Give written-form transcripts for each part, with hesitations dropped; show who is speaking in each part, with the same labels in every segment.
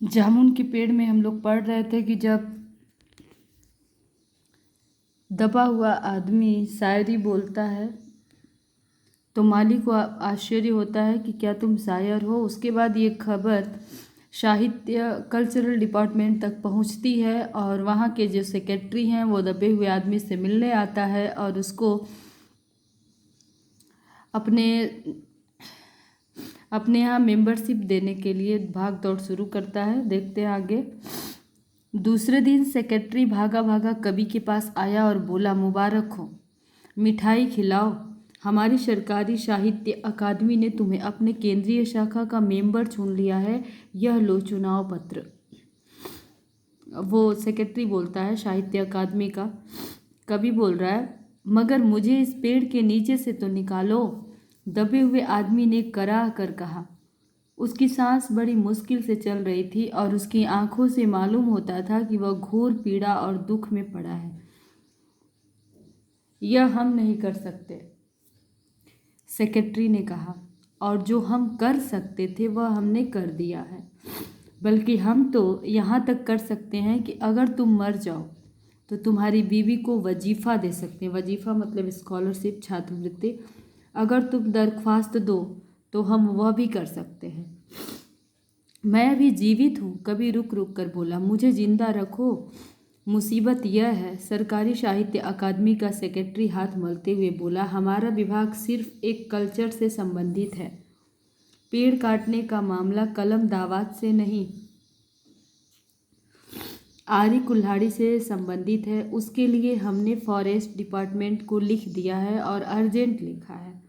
Speaker 1: जामुन के पेड़ में हम लोग पढ़ रहे थे कि जब दबा हुआ आदमी शायरी बोलता है तो माली को आश्चर्य होता है कि क्या तुम शायर हो। उसके बाद ये खबर साहित्य कल्चरल डिपार्टमेंट तक पहुंचती है और वहाँ के जो सेक्रेटरी हैं वो दबे हुए आदमी से मिलने आता है और उसको अपने यहाँ मेंबरशिप देने के लिए भाग दौड़ शुरू करता है। देखते हैं आगे। दूसरे दिन सेक्रेटरी भागा भागा कवि के पास आया और बोला, मुबारक हो, मिठाई खिलाओ, हमारी सरकारी साहित्य अकादमी ने तुम्हें अपने केंद्रीय शाखा का मेंबर चुन लिया है, यह लो चुनाव पत्र। वो सेक्रेटरी बोलता है साहित्य अकादमी का। कवि बोल रहा है, मगर मुझे इस पेड़ के नीचे से तो निकालो। दबे हुए आदमी ने कराह कर कहा। उसकी सांस बड़ी मुश्किल से चल रही थी और उसकी आंखों से मालूम होता था कि वह घोर पीड़ा और दुख में पड़ा है। यह हम नहीं कर सकते, सेक्रेटरी ने कहा, और जो हम कर सकते थे वह हमने कर दिया है। बल्कि हम तो यहाँ तक कर सकते हैं कि अगर तुम मर जाओ तो तुम्हारी बीवी को वजीफ़ा दे सकते हैं। वजीफ़ा मतलब स्कॉलरशिप, छात्रवृत्ति। अगर तुम दरख्वास्त दो तो हम वह भी कर सकते हैं। मैं अभी जीवित हूँ, कभी रुक रुक कर बोला, मुझे जिंदा रखो। मुसीबत यह है, सरकारी साहित्य अकादमी का सेक्रेटरी हाथ मलते हुए बोला, हमारा विभाग सिर्फ एक कल्चर से संबंधित है। पेड़ काटने का मामला कलम दावात से नहीं, आरी कुल्हाड़ी से संबंधित है। उसके लिए हमने फॉरेस्ट डिपार्टमेंट को लिख दिया है और अर्जेंट लिखा है।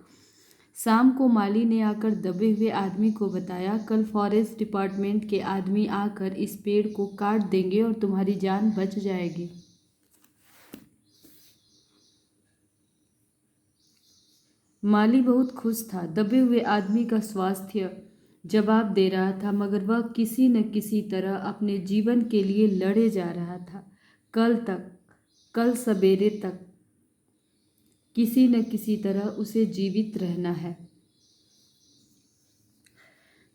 Speaker 1: शाम को माली ने आकर दबे हुए आदमी को बताया, कल फॉरेस्ट डिपार्टमेंट के आदमी आकर इस पेड़ को काट देंगे और तुम्हारी जान बच जाएगी। माली बहुत खुश था। दबे हुए आदमी का स्वास्थ्य जवाब दे रहा था, मगर वह किसी न किसी तरह अपने जीवन के लिए लड़े जा रहा था। कल सवेरे तक किसी न किसी तरह उसे जीवित रहना है।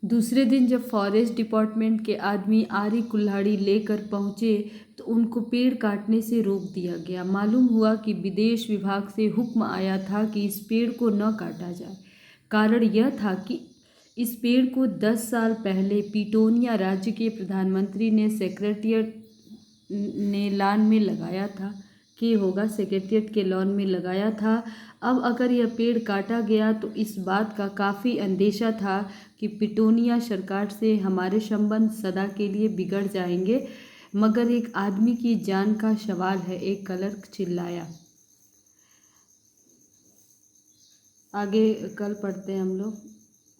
Speaker 1: दूसरे दिन जब फॉरेस्ट डिपार्टमेंट के आदमी आरी कुल्हाड़ी लेकर पहुंचे तो उनको पेड़ काटने से रोक दिया गया। मालूम हुआ कि विदेश विभाग से हुक्म आया था कि इस पेड़ को न काटा जाए। कारण यह था कि इस पेड़ को 10 साल पहले पिटोनिया राज्य के प्रधानमंत्री ने सेक्रेटेरिएट ने लॉन में लगाया था। सेक्रेटेरिएट के लॉन में लगाया था। अब अगर यह पेड़ काटा गया तो इस बात का काफ़ी अंदेशा था कि पिटोनिया सरकार से हमारे संबंध सदा के लिए बिगड़ जाएंगे। मगर एक आदमी की जान का सवाल है, एक क्लर्क चिल्लाया। आगे कल पढ़ते हैं हम लोग।